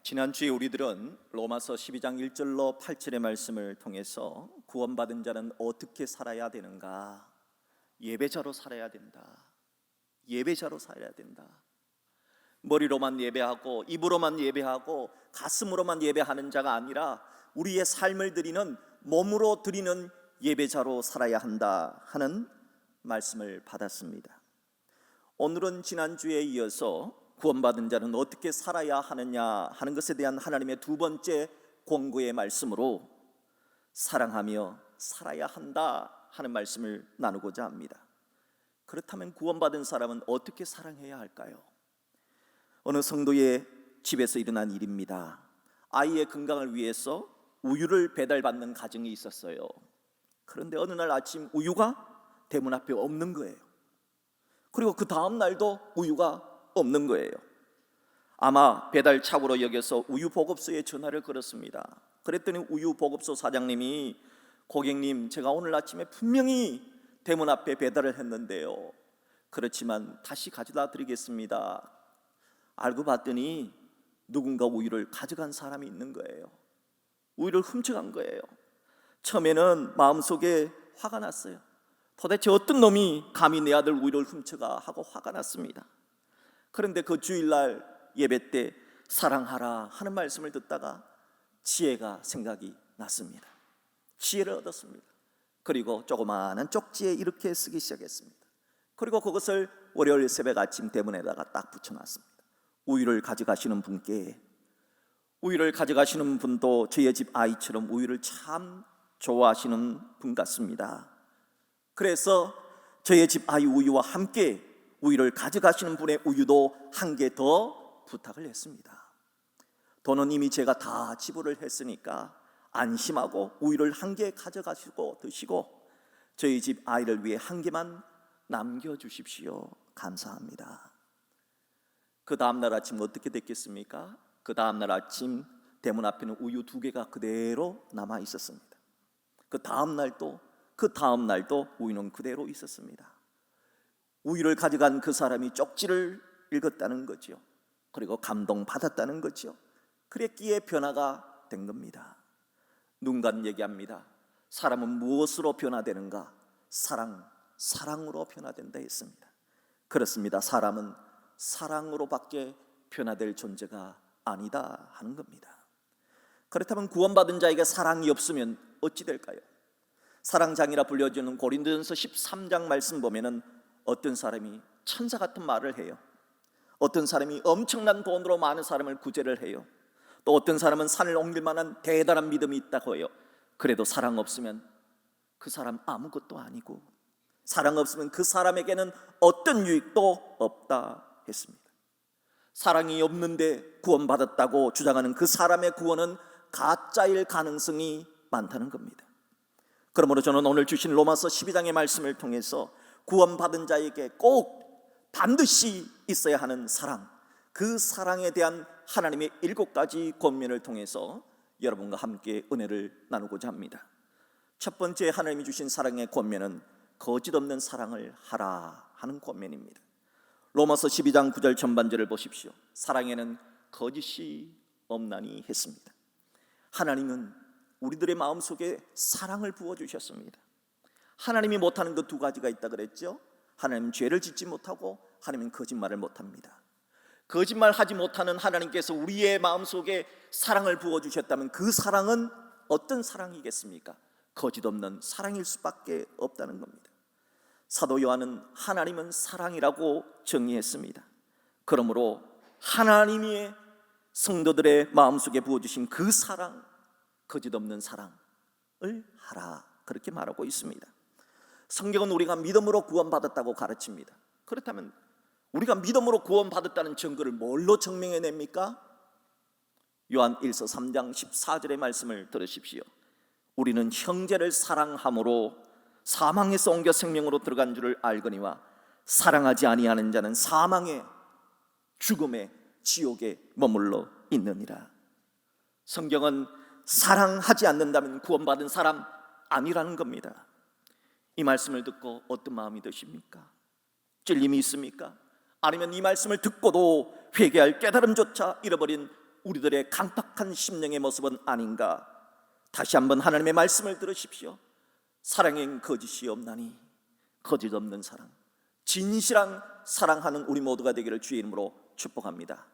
지난주에 우리들은 로마서 12장 1절로 8절의 말씀을 통해서 구원받은 자는 어떻게 살아야 되는가? 예배자로 살아야 된다. 예배자로 살아야 된다. 머리로만 예배하고 입으로만 예배하고 가슴으로만 예배하는 자가 아니라 우리의 삶을 드리는, 몸으로 드리는 예배자로 살아야 한다 하는 말씀을 받았습니다. 오늘은 지난주에 이어서 구원받은 자는 어떻게 살아야 하느냐 하는 것에 대한 하나님의 두 번째 권고의 말씀으로 사랑하며 살아야 한다 하는 말씀을 나누고자 합니다. 그렇다면 구원받은 사람은 어떻게 사랑해야 할까요? 어느 성도의 집에서 일어난 일입니다. 아이의 건강을 위해서 우유를 배달받는 가정이 있었어요. 그런데 어느 날 아침 우유가 대문 앞에 없는 거예요. 그리고 그 다음 날도 우유가 없는 거예요. 아마 배달 착오로 여겨서 우유 보급소에 전화를 걸었습니다. 그랬더니 우유 보급소 사장님이, 고객님, 제가 오늘 아침에 분명히 대문 앞에 배달을 했는데요, 그렇지만 다시 가져다 드리겠습니다. 알고 봤더니 누군가 우유를 가져간 사람이 있는 거예요. 우유를 훔쳐간 거예요. 처음에는 마음속에 화가 났어요. 도대체 어떤 놈이 감히 내 아들 우유를 훔쳐가 하고 화가 났습니다. 그런데 그 주일날 예배 때 사랑하라 하는 말씀을 듣다가 지혜가 생각이 났습니다. 지혜를 얻었습니다. 그리고 조그마한 쪽지에 이렇게 쓰기 시작했습니다. 그리고 그것을 월요일 새벽 아침 대문에다가 딱 붙여놨습니다. 우유를 가져가시는 분께, 우유를 가져가시는 분도 저희 집 아이처럼 우유를 참 좋아하시는 분 같습니다. 그래서 저희 집 아이 우유와 함께 우유를 가져가시는 분의 우유도 한 개 더 부탁을 했습니다. 돈은 이미 제가 다 지불을 했으니까 안심하고 우유를 한 개 가져가시고 드시고 저희 집 아이를 위해 한 개만 남겨주십시오. 감사합니다. 그 다음날 아침 어떻게 됐겠습니까? 그 다음날 아침 대문 앞에는 우유 2개가 그대로 남아 있었습니다. 그 다음날도 우유는 그대로 있었습니다. 우유를 가져간 그 사람이 쪽지를 읽었다는 거죠. 그리고 감동받았다는 거죠. 그랬기에 변화가 된 겁니다. 누군가는 얘기합니다. 사람은 무엇으로 변화되는가? 사랑으로 변화된다 했습니다. 그렇습니다. 사람은 사랑으로밖에 변화될 존재가 아니다 하는 겁니다. 그렇다면 구원받은 자에게 사랑이 없으면 어찌 될까요? 사랑장이라 불려지는 고린도전서 13장 말씀 보면은 어떤 사람이 천사 같은 말을 해요. 어떤 사람이 엄청난 돈으로 많은 사람을 구제를 해요. 또 어떤 사람은 산을 옮길 만한 대단한 믿음이 있다고 해요. 그래도 사랑 없으면 그 사람 아무것도 아니고, 사랑 없으면 그 사람에게는 어떤 유익도 없다 했습니다. 사랑이 없는데 구원받았다고 주장하는 그 사람의 구원은 가짜일 가능성이 많다는 겁니다. 그러므로 저는 오늘 주신 로마서 12장의 말씀을 통해서 구원받은 자에게 꼭 반드시 있어야 하는 사랑, 그 사랑에 대한 하나님의 7가지 권면을 통해서 여러분과 함께 은혜를 나누고자 합니다. 첫 번째 하나님이 주신 사랑의 권면은 거짓 없는 사랑을 하라 하는 권면입니다. 로마서 12장 9절 전반절을 보십시오. 사랑에는 거짓이 없나니 했습니다. 하나님은 우리들의 마음속에 사랑을 부어주셨습니다. 하나님이 못하는 그 2가지가 있다 그랬죠. 하나님은 죄를 짓지 못하고 하나님은 거짓말을 못합니다. 거짓말하지 못하는 하나님께서 우리의 마음속에 사랑을 부어주셨다면 그 사랑은 어떤 사랑이겠습니까? 거짓 없는 사랑일 수밖에 없다는 겁니다. 사도 요한은 하나님은 사랑이라고 정의했습니다. 그러므로 하나님의 성도들의 마음속에 부어주신 그 사랑, 거짓 없는 사랑을 하라, 그렇게 말하고 있습니다. 성경은 우리가 믿음으로 구원받았다고 가르칩니다. 그렇다면 우리가 믿음으로 구원받았다는 증거를 뭘로 증명해냅니까? 요한 1서 3장 14절의 말씀을 들으십시오. 우리는 형제를 사랑함으로 사망에서 옮겨 생명으로 들어간 줄을 알거니와 사랑하지 아니하는 자는 사망의 죽음의 지옥에 머물러 있느니라. 성경은 사랑하지 않는다면 구원받은 사람 아니라는 겁니다. 이 말씀을 듣고 어떤 마음이 드십니까? 찔림이 있습니까? 아니면 이 말씀을 듣고도 회개할 깨달음조차 잃어버린 우리들의 강팍한 심령의 모습은 아닌가? 다시 한번 하나님의 말씀을 들으십시오. 사랑엔 거짓이 없나니, 거짓 없는 사랑, 진실한 사랑하는 우리 모두가 되기를 주의 이름으로 축복합니다.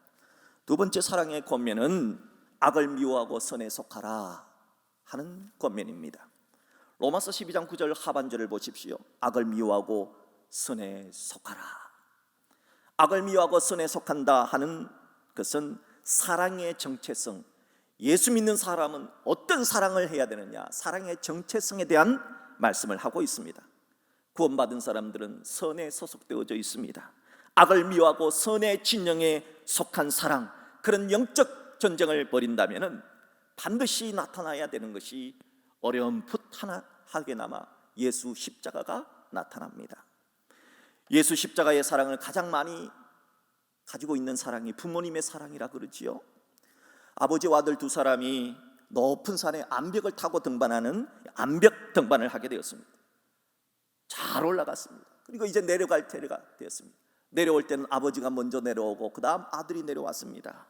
두 번째 사랑의 권면은 악을 미워하고 선에 속하라 하는 권면입니다. 로마서 12장 9절 하반절을 보십시오. 악을 미워하고 선에 속하라. 악을 미워하고 선에 속한다 하는 것은 사랑의 정체성, 예수 믿는 사람은 어떤 사랑을 해야 되느냐, 사랑의 정체성에 대한 말씀을 하고 있습니다. 구원받은 사람들은 선에 소속되어져 있습니다. 악을 미워하고 선의 진영에 속한 사랑, 그런 영적 전쟁을 벌인다면 반드시 나타나야 되는 것이 어렴풋하게나마 예수 십자가가 나타납니다. 예수 십자가의 사랑을 가장 많이 가지고 있는 사랑이 부모님의 사랑이라 그러지요. 아버지와 아들 두 사람이 높은 산에 암벽을 타고 등반하는 암벽 등반을 하게 되었습니다. 잘 올라갔습니다. 그리고 이제 내려갈 때가 되었습니다. 내려올 때는 아버지가 먼저 내려오고 그 다음 아들이 내려왔습니다.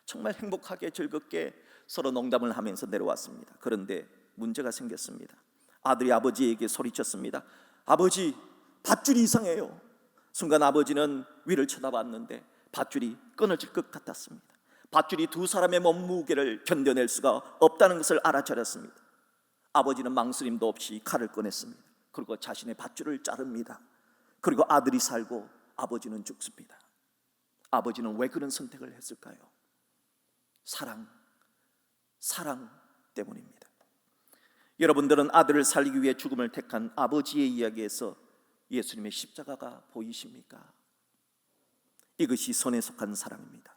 정말 행복하게 즐겁게 서로 농담을 하면서 내려왔습니다. 그런데 문제가 생겼습니다. 아들이 아버지에게 소리쳤습니다. 아버지, 밧줄이 이상해요. 순간 아버지는 위를 쳐다봤는데 밧줄이 끊어질 것 같았습니다. 밧줄이 두 사람의 몸무게를 견뎌낼 수가 없다는 것을 알아차렸습니다. 아버지는 망설임도 없이 칼을 꺼냈습니다. 그리고 자신의 밧줄을 자릅니다. 그리고 아들이 살고 아버지는 죽습니다. 아버지는 왜 그런 선택을 했을까요? 사랑 때문입니다. 여러분들은 아들을 살리기 위해 죽음을 택한 아버지의 이야기에서 예수님의 십자가가 보이십니까? 이것이 선에 속한 사랑입니다.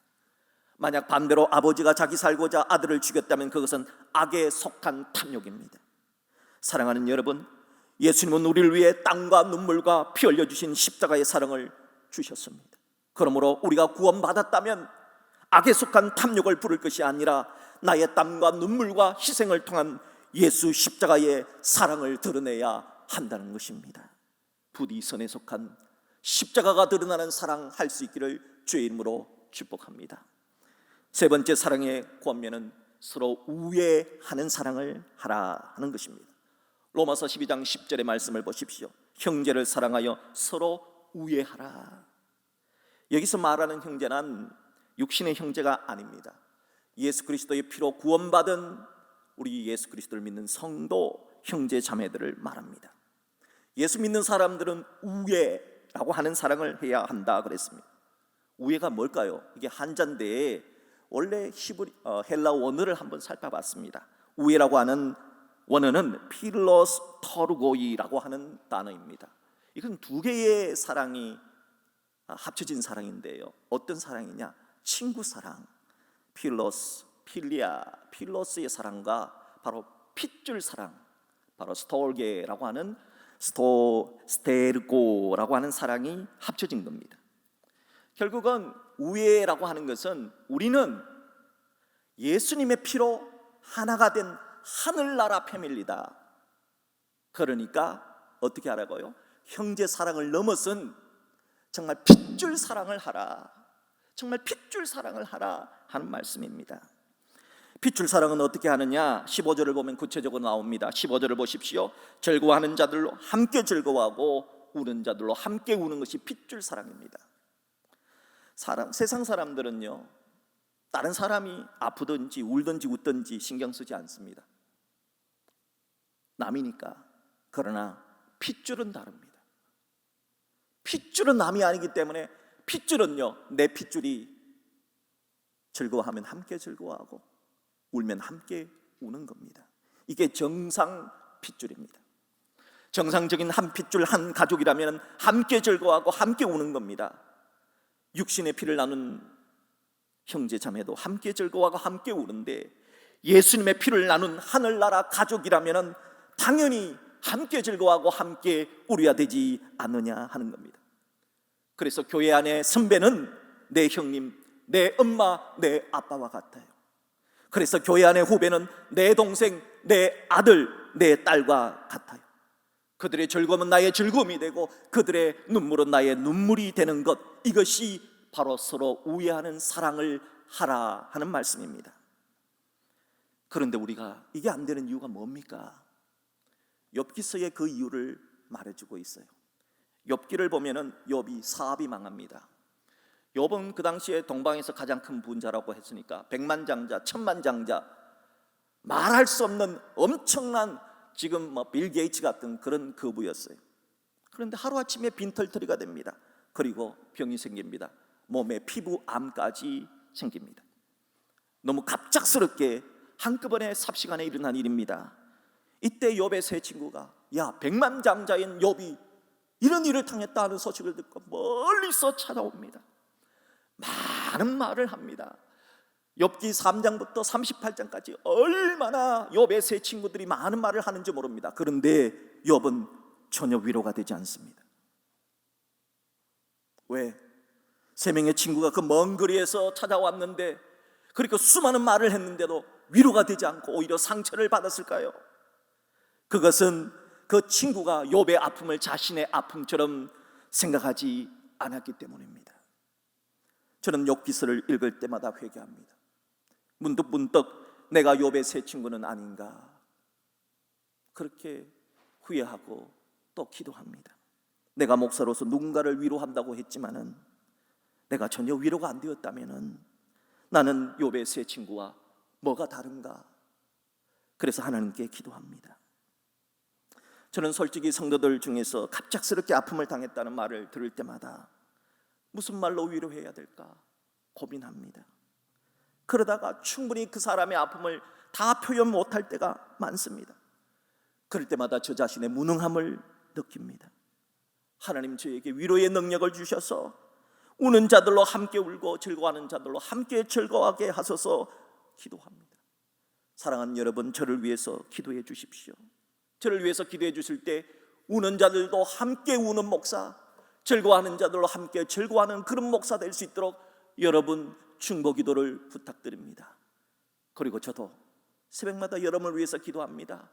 만약 반대로 아버지가 자기 살고자 아들을 죽였다면 그것은 악에 속한 탐욕입니다. 사랑하는 여러분, 예수님은 우리를 위해 땀과 눈물과 피 흘려주신 십자가의 사랑을 주셨습니다. 그러므로 우리가 구원받았다면 악에 속한 탐욕을 부를 것이 아니라 나의 땀과 눈물과 희생을 통한 예수 십자가의 사랑을 드러내야 한다는 것입니다. 부디 선에 속한 십자가가 드러나는 사랑 할 수 있기를 주의 이름으로 축복합니다. 세 번째 사랑의 권면은 서로 우애하는 사랑을 하라 하는 것입니다. 로마서 12장 10절의 말씀을 보십시오. 형제를 사랑하여 서로 우애하라. 여기서 말하는 형제는 육신의 형제가 아닙니다. 예수 그리스도의 피로 구원받은 우리 예수 그리스도를 믿는 성도 형제 자매들을 말합니다. 예수 믿는 사람들은 우애라고 하는 사랑을 해야 한다 그랬습니다. 우애가 뭘까요? 이게 한자인데 원래 헬라 원어를 한번 살펴봤습니다. 우애라고 하는 원어는 필로스 터르고이라고 하는 단어입니다. 이건 두 개의 사랑이 합쳐진 사랑인데요. 어떤 사랑이냐? 친구 사랑, 필로스, 필리아, 필로스의 사랑과 바로 핏줄 사랑, 바로 스톨게라고 하는 스테르고라고 하는 사랑이 합쳐진 겁니다. 결국은 우애라고 하는 것은 우리는 예수님의 피로 하나가 된 하늘나라 패밀리다. 그러니까 어떻게 하라고요? 형제 사랑을 넘어선 정말 핏줄 사랑을 하라, 정말 핏줄 사랑을 하라 하는 말씀입니다. 핏줄 사랑은 어떻게 하느냐? 15절을 보면 구체적으로 나옵니다. 15절을 보십시오. 즐거워하는 자들로 함께 즐거워하고 우는 자들로 함께 우는 것이 핏줄 사랑입니다. 세상 사람들은요, 다른 사람이 아프든지 울든지 웃든지 신경 쓰지 않습니다. 남이니까. 그러나 핏줄은 다릅니다. 핏줄은 남이 아니기 때문에 핏줄은요, 내 핏줄이 즐거워하면 함께 즐거워하고 울면 함께 우는 겁니다. 이게 정상 핏줄입니다. 정상적인 한 핏줄 한 가족이라면 함께 즐거워하고 함께 우는 겁니다. 육신의 피를 나눈 형제 자매도 함께 즐거워하고 함께 우는데 예수님의 피를 나눈 하늘나라 가족이라면 당연히 함께 즐거워하고 함께 우려야 되지 않느냐 하는 겁니다. 그래서 교회 안에 선배는 내 형님, 내 엄마, 내 아빠와 같아요. 그래서 교회 안에 후배는 내 동생, 내 아들, 내 딸과 같아요. 그들의 즐거움은 나의 즐거움이 되고 그들의 눈물은 나의 눈물이 되는 것, 이것이 바로 서로 우애하는 사랑을 하라 하는 말씀입니다. 그런데 우리가 이게 안 되는 이유가 뭡니까? 욥기서의 그 이유를 말해주고 있어요. 욥기를 보면은 욥이 사업이 망합니다. 욥은 그 당시에 동방에서 가장 큰 부자라고 했으니까 백만장자, 천만장자, 말할 수 없는 엄청난 지금 빌 게이츠 같은 그런 거부였어요. 그런데 하루아침에 빈털터리가 됩니다. 그리고 병이 생깁니다. 몸에 피부암까지 생깁니다. 너무 갑작스럽게 한꺼번에 삽시간에 일어난 일입니다. 이때 욥의 세 친구가 야, 백만장자인 욥이 이런 일을 당했다 하는 소식을 듣고 멀리서 찾아옵니다. 많은 말을 합니다. 욥기 3장부터 38장까지 얼마나 욥의 세 친구들이 많은 말을 하는지 모릅니다. 그런데 욥은 전혀 위로가 되지 않습니다. 왜? 세 명의 친구가 그 먼 거리에서 찾아왔는데 그렇게 수많은 말을 했는데도 위로가 되지 않고 오히려 상처를 받았을까요? 그것은 그 친구가 욥의 아픔을 자신의 아픔처럼 생각하지 않았기 때문입니다. 저는 욥기서를 읽을 때마다 회개합니다. 문득 내가 욥의 세 친구는 아닌가 그렇게 후회하고 또 기도합니다. 내가 목사로서 누군가를 위로한다고 했지만은 내가 전혀 위로가 안 되었다면은 나는 욥의 세 친구와 뭐가 다른가? 그래서 하나님께 기도합니다. 저는 솔직히 성도들 중에서 갑작스럽게 아픔을 당했다는 말을 들을 때마다 무슨 말로 위로해야 될까 고민합니다. 그러다가 충분히 그 사람의 아픔을 다 표현 못할 때가 많습니다. 그럴 때마다 저 자신의 무능함을 느낍니다. 하나님 저에게 위로의 능력을 주셔서 우는 자들로 함께 울고 즐거워하는 자들로 함께 즐거워하게 하소서 기도합니다. 사랑하는 여러분, 저를 위해서 기도해 주십시오. 저를 위해서 기도해 주실 때 우는 자들도 함께 우는 목사, 즐거워하는 자들로 함께 즐거워하는 그런 목사 될 수 있도록 여러분 중보 기도를 부탁드립니다. 그리고 저도 새벽마다 여러분을 위해서 기도합니다.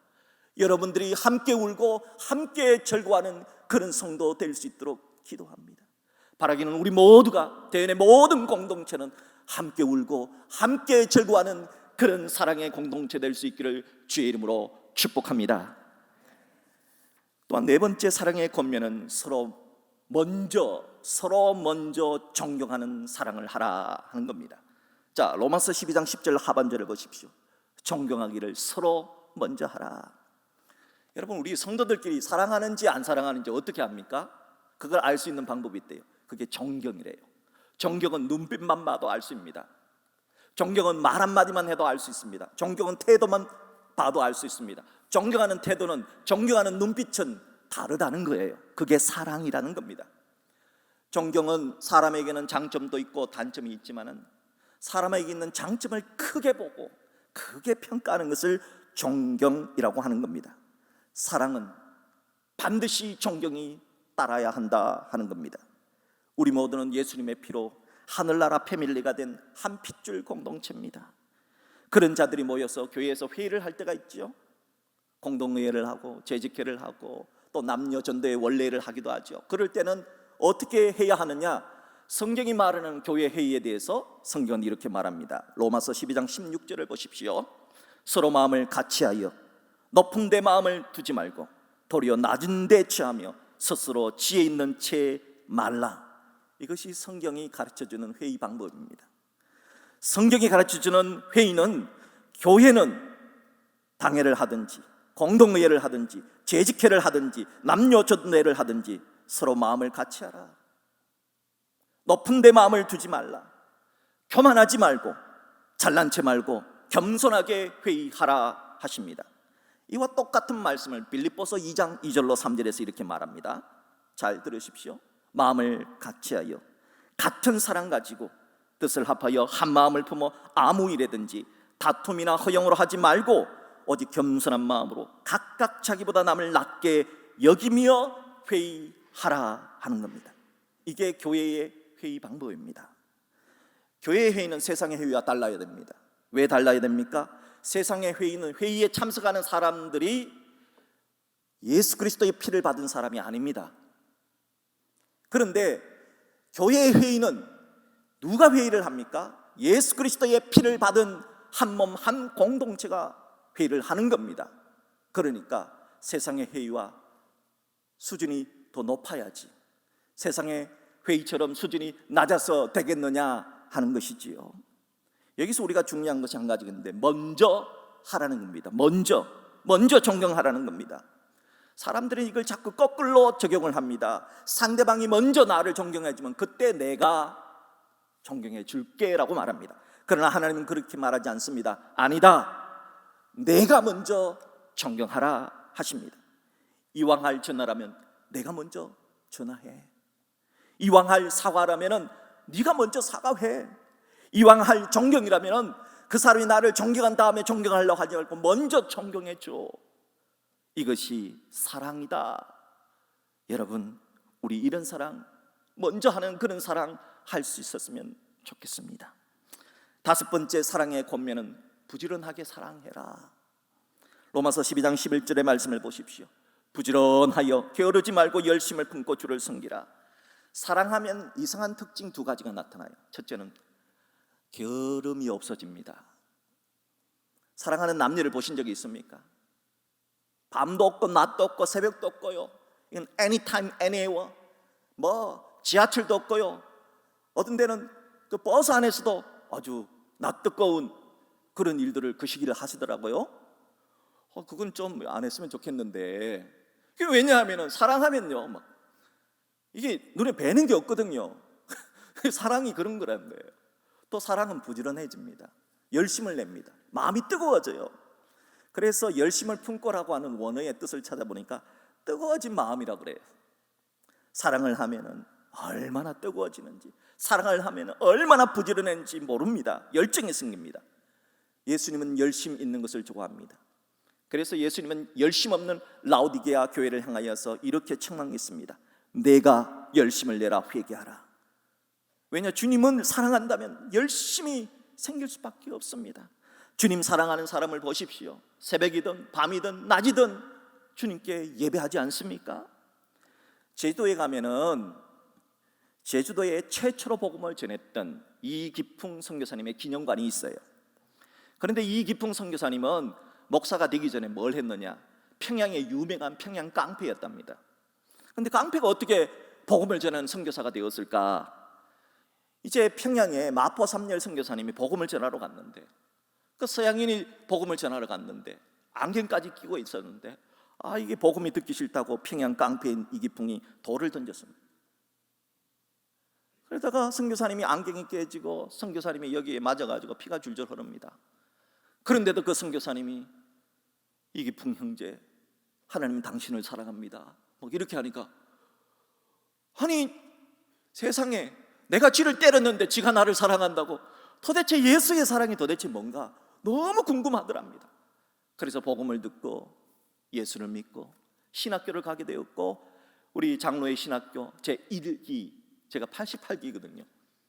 여러분들이 함께 울고 함께 즐거워하는 그런 성도 될 수 있도록 기도합니다. 바라기는 우리 모두가, 대연의 모든 공동체는 함께 울고 함께 즐거워하는 그런 사랑의 공동체 될 수 있기를 주의 이름으로 축복합니다. 또한 네 번째 사랑의 권면은 서로 먼저 존경하는 사랑을 하라 하는 겁니다. 자, 로마서 12장 10절 하반절을 보십시오. 존경하기를 서로 먼저 하라. 여러분, 우리 성도들끼리 사랑하는지 안 사랑하는지 어떻게 합니까? 그걸 알 수 있는 방법이 있대요. 그게 존경이래요. 존경은 눈빛만 봐도 알 수 있습니다. 존경은 말 한마디만 해도 알 수 있습니다. 존경은 태도만 봐도 알 수 있습니다. 존경하는 태도는, 존경하는 눈빛은 다르다는 거예요. 그게 사랑이라는 겁니다. 존경은 사람에게는 장점도 있고 단점이 있지만은 사람에게 있는 장점을 크게 보고 크게 평가하는 것을 존경이라고 하는 겁니다. 사랑은 반드시 존경이 따라야 한다 하는 겁니다. 우리 모두는 예수님의 피로 하늘나라 패밀리가 된 한 핏줄 공동체입니다. 그런 자들이 모여서 교회에서 회의를 할 때가 있죠. 공동의회를 하고 재직회를 하고 또 남녀 전도의 원례를 하기도 하죠. 그럴 때는 어떻게 해야 하느냐? 성경이 말하는 교회 회의에 대해서 성경은 이렇게 말합니다. 로마서 12장 16절을 보십시오. 서로 마음을 같이하여 높은 데 마음을 두지 말고 도리어 낮은 데 취하며 스스로 지혜 있는 채 말라. 이것이 성경이 가르쳐주는 회의 방법입니다. 성경이 가르쳐주는 회의는, 교회는 당회를 하든지 공동의회를 하든지 재직회를 하든지 남녀 전도회를 하든지 서로 마음을 같이 하라. 높은 데 마음을 두지 말라. 교만하지 말고 잘난 체 말고 겸손하게 회의하라 하십니다. 이와 똑같은 말씀을 빌립보서 2장 2절로 3절에서 이렇게 말합니다. 잘 들으십시오. 마음을 같이하여 같은 사랑 가지고 뜻을 합하여 한 마음을 품어 아무 일에든지 다툼이나 허영으로 하지 말고 오직 겸손한 마음으로 각각 자기보다 남을 낮게 여기며 회의하라 하는 겁니다. 이게 교회의 회의 방법입니다. 교회의 회의는 세상의 회의와 달라야 됩니다. 왜 달라야 됩니까? 세상의 회의는 회의에 참석하는 사람들이 예수 그리스도의 피를 받은 사람이 아닙니다. 그런데 교회의 회의는 누가 회의를 합니까? 예수 그리스도의 피를 받은 한 몸 한 공동체가 회의를 하는 겁니다. 그러니까 세상의 회의와 수준이 더 높아야지 세상의 회의처럼 수준이 낮아서 되겠느냐 하는 것이지요. 여기서 우리가 중요한 것이 한 가지가 있는데 먼저 하라는 겁니다. 먼저 존경하라는 겁니다. 사람들은 이걸 자꾸 거꾸로 적용을 합니다. 상대방이 먼저 나를 존경해주면 그때 내가 존경해 줄게라고 말합니다. 그러나 하나님은 그렇게 말하지 않습니다. 아니다, 내가 먼저 존경하라 하십니다. 이왕 할 전화라면 내가 먼저 전화해. 이왕 할 사과라면 네가 먼저 사과해. 이왕 할 존경이라면 그 사람이 나를 존경한 다음에 존경하려고 하지 말고 먼저 존경해 줘. 이것이 사랑이다. 여러분, 우리 이런 사랑, 먼저 하는 그런 사랑 할 수 있었으면 좋겠습니다. 다섯 번째 사랑의 권면은 부지런하게 사랑해라. 로마서 12장 11절의 말씀을 보십시오. 부지런하여 게으르지 말고 열심을 품고 주를 섬기라. 사랑하면 이상한 특징 두 가지가 나타나요. 첫째는 게으름이 없어집니다. 사랑하는 남녀를 보신 적이 있습니까? 밤도 없고 낮도 없고 새벽도 없고요. 이건 anytime, anywhere. 지하철도 없고요. 어떤 데는 그 버스 안에서도 아주 낯뜨거운 그런 일들을 그 시기를 하시더라고요. 그건 좀 안 했으면 좋겠는데. 그게 왜냐하면 사랑하면요, 이게 눈에 뵈는 게 없거든요. 사랑이 그런 거란 거예요. 또 사랑은 부지런해집니다. 열심을 냅니다. 마음이 뜨거워져요. 그래서 열심을 품고라고 하는 원어의 뜻을 찾아보니까 뜨거워진 마음이라고 그래요. 사랑을 하면은 얼마나 뜨거워지는지, 사랑을 하면 얼마나 부지런한지 모릅니다. 열정이 생깁니다. 예수님은 열심 있는 것을 좋아합니다. 그래서 예수님은 열심 없는 라오디게아 교회를 향하여서 이렇게 책망했습니다. 내가 열심을 내라 회개하라. 왜냐, 주님은 사랑한다면 열심이 생길 수밖에 없습니다. 주님 사랑하는 사람을 보십시오. 새벽이든 밤이든 낮이든 주님께 예배하지 않습니까? 제주도에 가면은 제주도에 최초로 복음을 전했던 이기풍 선교사님의 기념관이 있어요. 그런데 이기풍 선교사님은 목사가 되기 전에 뭘 했느냐? 평양의 유명한 평양 깡패였답니다. 그런데 깡패가 어떻게 복음을 전하는 선교사가 되었을까? 이제 평양에 마포 삼열 선교사님이 복음을 전하러 갔는데, 그 서양인이 복음을 전하러 갔는데 안경까지 끼고 있었는데, 이게 복음이 듣기 싫다고 평양 깡패인 이기풍이 돌을 던졌습니다. 그러다가 선교사님이 안경이 깨지고 선교사님이 여기에 맞아가지고 피가 줄줄 흐릅니다. 그런데도 그 선교사님이 이기풍 형제, 하나님 당신을 사랑합니다, 이렇게 하니까, 아니 세상에, 내가 쥐를 때렸는데 쥐가 나를 사랑한다고? 도대체 예수의 사랑이 도대체 뭔가 너무 궁금하더랍니다. 그래서 복음을 듣고 예수를 믿고 신학교를 가게 되었고, 우리 장로의 신학교 제1기, 제가 88기거든요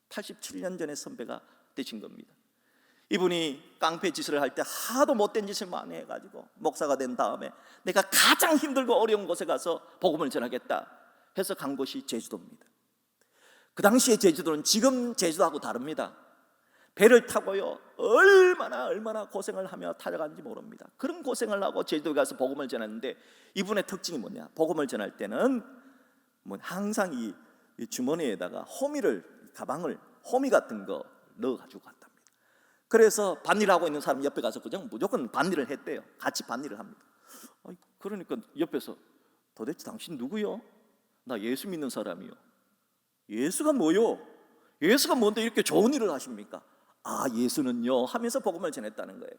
87년 전에 선배가 되신 겁니다. 이분이 깡패 짓을 할 때 하도 못된 짓을 많이 해가지고 목사가 된 다음에 내가 가장 힘들고 어려운 곳에 가서 복음을 전하겠다 해서 간 곳이 제주도입니다. 그 당시에 제주도는 지금 제주도하고 다릅니다. 배를 타고요, 얼마나 고생을 하며 타려간지 모릅니다. 그런 고생을 하고 제주도에 가서 복음을 전했는데, 이분의 특징이 뭐냐? 복음을 전할 때는 항상 이 주머니에다가 가방을 호미 같은 거 넣어가지고 갔답니다. 그래서 밭일하고 있는 사람 옆에 가서 그냥 무조건 밭일을 했대요. 같이 밭일을 합니다. 그러니까 옆에서, 도대체 당신 누구요? 나 예수 믿는 사람이요. 예수가 뭐요? 예수가 뭔데 이렇게 좋은 일을 하십니까? 예수는요 하면서 복음을 전했다는 거예요.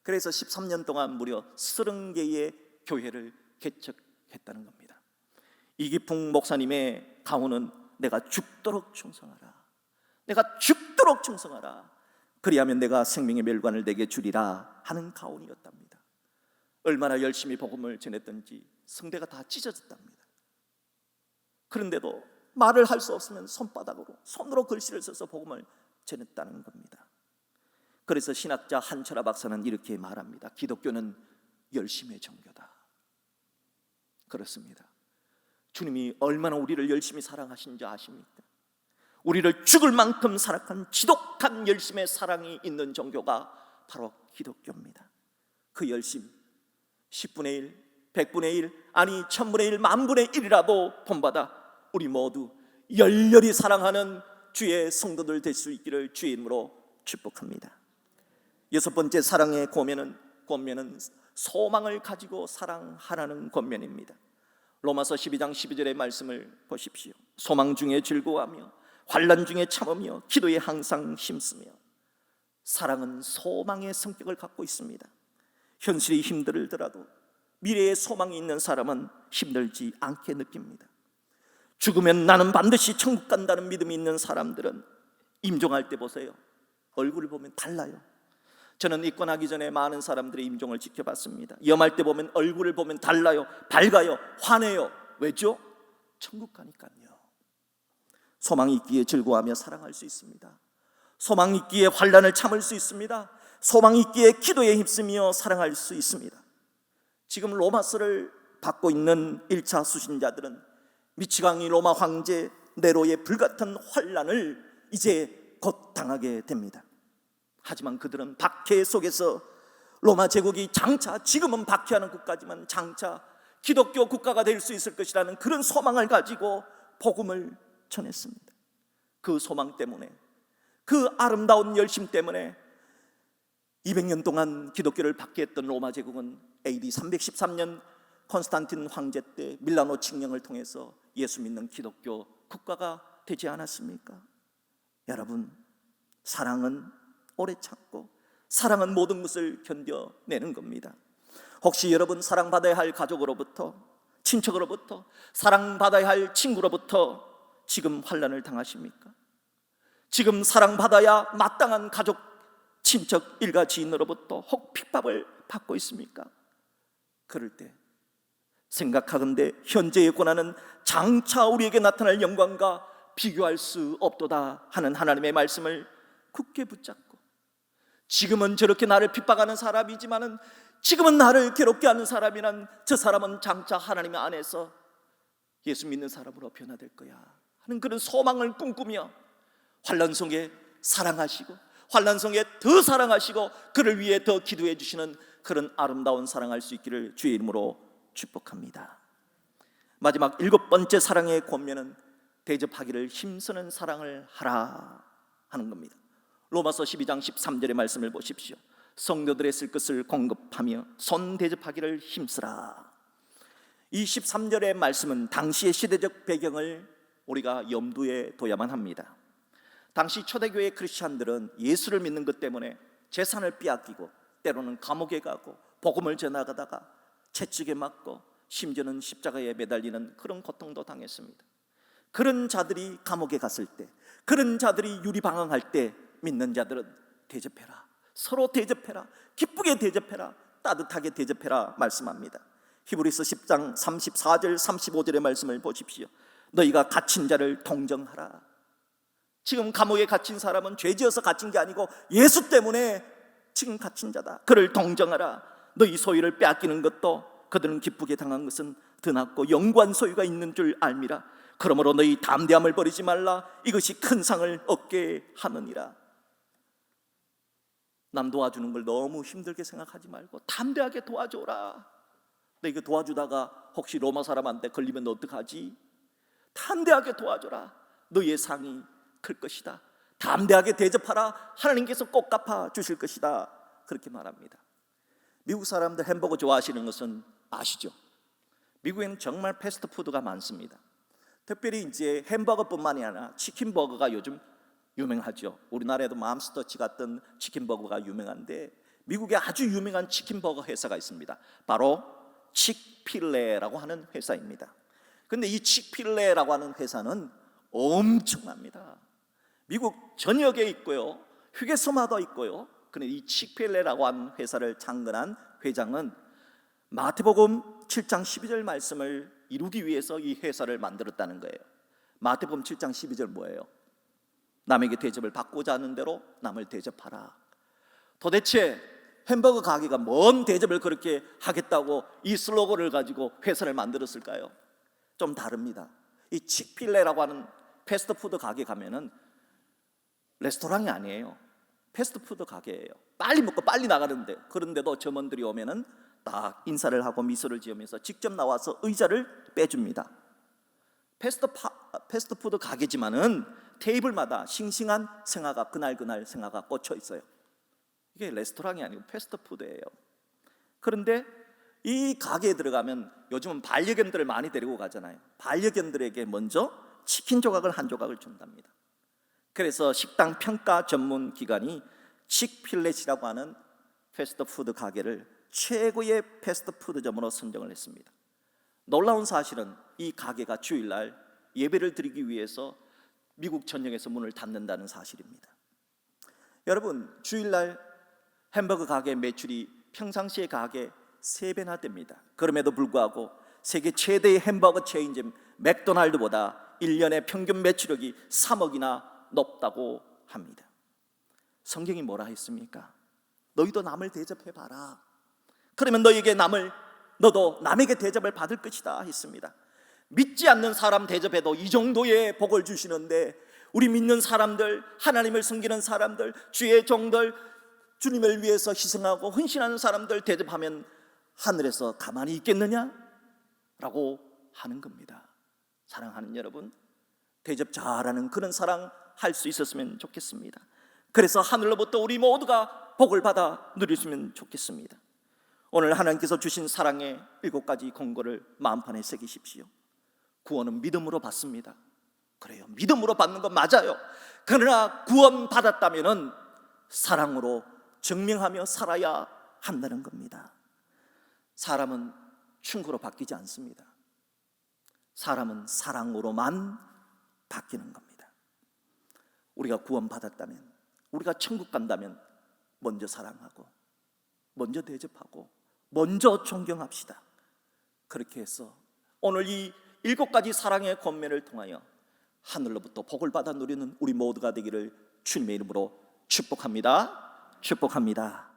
그래서 13년 동안 무려 30개의 교회를 개척했다는 겁니다. 이기풍 목사님의 가훈은 내가 죽도록 충성하라. 내가 죽도록 충성하라. 그리하면 내가 생명의 멸관을 내게 주리라 하는 가훈이었답니다. 얼마나 열심히 복음을 전했던지 성대가 다 찢어졌답니다. 그런데도 말을 할 수 없으면 손으로 글씨를 써서 복음을 전했다는 겁니다. 그래서 신학자 한철아 박사는 이렇게 말합니다. 기독교는 열심의 종교다. 그렇습니다. 주님이 얼마나 우리를 열심히 사랑하신지 아십니까? 우리를 죽을 만큼 사랑한 지독한 열심의 사랑이 있는 종교가 바로 기독교입니다. 그 열심 10분의 1, 100분의 1, 아니 1000분의 1, 만분의 1이라도 본받아 우리 모두 열렬히 사랑하는 주의 성도들 될 수 있기를 주의 이름으로 축복합니다. 여섯 번째 사랑의 권면은 소망을 가지고 사랑하라는 권면입니다. 로마서 12장 12절의 말씀을 보십시오. 소망 중에 즐거워하며 환난 중에 참으며 기도에 항상 힘쓰며. 사랑은 소망의 성격을 갖고 있습니다. 현실이 힘들더라도 미래에 소망이 있는 사람은 힘들지 않게 느낍니다. 죽으면 나는 반드시 천국 간다는 믿음이 있는 사람들은 임종할 때 보세요. 얼굴을 보면 달라요. 저는 입건하기 전에 많은 사람들의 임종을 지켜봤습니다. 염할 때 보면 얼굴을 보면 달라요. 밝아요. 환해요. 왜죠? 천국 가니까요. 소망이 있기에 즐거워하며 사랑할 수 있습니다. 소망이 있기에 환난을 참을 수 있습니다. 소망이 있기에 기도에 힘쓰며 사랑할 수 있습니다. 지금 로마서를 받고 있는 1차 수신자들은 미치광이 로마 황제 네로의 불같은 환난을 이제 곧 당하게 됩니다. 하지만 그들은 박해 속에서 로마 제국이 장차, 지금은 박해하는 국가지만 장차 기독교 국가가 될 수 있을 것이라는 그런 소망을 가지고 복음을 전했습니다. 그 소망 때문에, 그 아름다운 열심 때문에 200년 동안 기독교를 박해했던 로마 제국은 AD 313년 콘스탄틴 황제 때 밀라노 칙령을 통해서 예수 믿는 기독교 국가가 되지 않았습니까? 여러분, 사랑은 오래 참고 사랑은 모든 것을 견뎌내는 겁니다. 혹시 여러분 사랑받아야 할 가족으로부터, 친척으로부터, 사랑받아야 할 친구로부터 지금 환난을 당하십니까? 지금 사랑받아야 마땅한 가족, 친척, 일가 지인으로부터 혹 핍박을 받고 있습니까? 그럴 때 생각하건대 현재의 고난은 장차 우리에게 나타날 영광과 비교할 수 없도다 하는 하나님의 말씀을 굳게 붙잡고, 지금은 저렇게 나를 핍박하는 사람이지만은, 지금은 나를 괴롭게 하는 사람이란 저 사람은 장차 하나님 안에서 예수 믿는 사람으로 변화될 거야 하는 그런 소망을 꿈꾸며 환난 속에 사랑하시고, 환난 속에 더 사랑하시고, 그를 위해 더 기도해 주시는 그런 아름다운 사랑할 수 있기를 주의 이름으로 축복합니다. 마지막 7번째 사랑의 권면은 대접하기를 힘쓰는 사랑을 하라 하는 겁니다. 로마서 12장 13절의 말씀을 보십시오. 성도들의 쓸 것을 공급하며 손 대접하기를 힘쓰라. 이 13절의 말씀은 당시의 시대적 배경을 우리가 염두에 둬야만 합니다. 당시 초대교회 크리스찬들은 예수를 믿는 것 때문에 재산을 빼앗기고, 때로는 감옥에 가고, 복음을 전하다가 채찍에 맞고, 심지어는 십자가에 매달리는 그런 고통도 당했습니다. 그런 자들이 감옥에 갔을 때, 그런 자들이 유리방황할 때 믿는 자들은 대접해라, 서로 대접해라, 기쁘게 대접해라, 따뜻하게 대접해라 말씀합니다. 히브리서 10장 34절 35절의 말씀을 보십시오. 너희가 갇힌 자를 동정하라. 지금 감옥에 갇힌 사람은 죄지어서 갇힌 게 아니고 예수 때문에 지금 갇힌 자다. 그를 동정하라. 너희 소유를 빼앗기는 것도 그들은 기쁘게 당한 것은 더 낫고 영구한 소유가 있는 줄 알미라. 그러므로 너희 담대함을 버리지 말라. 이것이 큰 상을 얻게 하느니라. 남 도와주는 걸 너무 힘들게 생각하지 말고 담대하게 도와줘라. 너 이거 도와주다가 혹시 로마 사람한테 걸리면 너 어떡하지? 담대하게 도와줘라. 너의 상이 클 것이다. 담대하게 대접하라. 하나님께서 꼭 갚아 주실 것이다. 그렇게 말합니다. 미국 사람들 햄버거 좋아하시는 것은 아시죠? 미국에는 정말 패스트푸드가 많습니다. 특별히 이제 햄버거뿐만이 아니라 치킨버거가 요즘 유명하죠. 우리나라에도 맘스터치 같은 치킨버거가 유명한데, 미국에 아주 유명한 치킨버거 회사가 있습니다. 바로 칙필레라고 하는 회사입니다. 근데 이 칙필레라고 하는 회사는 엄청납니다. 미국 전역에 있고요, 휴게소마다 있고요. 근데 이 칙필레라고 하는 회사를 창건한 회장은 마태복음 7장 12절 말씀을 이루기 위해서 이 회사를 만들었다는 거예요. 마태복음 7장 12절 뭐예요? 남에게 대접을 받고자 하는 대로 남을 대접하라. 도대체 햄버거 가게가 뭔 대접을 그렇게 하겠다고 이 슬로건을 가지고 회사를 만들었을까요? 좀 다릅니다. 이 칙필레라고 하는 패스트푸드 가게 가면은 레스토랑이 아니에요. 패스트푸드 가게예요. 빨리 먹고 빨리 나가는데, 그런데도 점원들이 오면은 딱 인사를 하고 미소를 지으면서 직접 나와서 의자를 빼줍니다. 패스트푸드 가게지만은 테이블마다 싱싱한 생화가, 그날 생화가 꽂혀 있어요. 이게 레스토랑이 아니고 패스트푸드예요. 그런데 이 가게에 들어가면 요즘은 반려견들을 많이 데리고 가잖아요. 반려견들에게 먼저 치킨 조각을 한 조각을 준답니다. 그래서 식당 평가 전문 기관이 칙필렛이라고 하는 패스트푸드 가게를 최고의 패스트푸드점으로 선정을 했습니다. 놀라운 사실은 이 가게가 주일날 예배를 드리기 위해서 미국 전역에서 문을 닫는다는 사실입니다. 여러분, 주일날 햄버거 가게 매출이 평상시의 가게 3배나 됩니다. 그럼에도 불구하고 세계 최대의 햄버거 체인점 맥도날드보다 1년의 평균 매출액이 3억이나 높다고 합니다. 성경이 뭐라 했습니까? 너희도 남을 대접해봐라. 그러면 너도 남에게 대접을 받을 것이다 했습니다. 믿지 않는 사람 대접해도 이 정도의 복을 주시는데, 우리 믿는 사람들, 하나님을 섬기는 사람들, 주의 종들, 주님을 위해서 희생하고 헌신하는 사람들 대접하면 하늘에서 가만히 있겠느냐? 라고 하는 겁니다. 사랑하는 여러분, 대접 잘하는 그런 사랑 할 수 있었으면 좋겠습니다. 그래서 하늘로부터 우리 모두가 복을 받아 누리시면 좋겠습니다. 오늘 하나님께서 주신 사랑의 7가지 공고를 마음판에 새기십시오. 구원은 믿음으로 받습니다. 그래요, 믿음으로 받는 건 맞아요. 그러나 구원 받았다면 사랑으로 증명하며 살아야 한다는 겁니다. 사람은 충고로 바뀌지 않습니다. 사람은 사랑으로만 바뀌는 겁니다. 우리가 구원 받았다면, 우리가 천국 간다면 먼저 사랑하고, 먼저 대접하고, 먼저 존경합시다. 그렇게 해서 오늘 이 7가지 사랑의 권면을 통하여 하늘로부터 복을 받아 누리는 우리 모두가 되기를 주님의 이름으로 축복합니다. 축복합니다.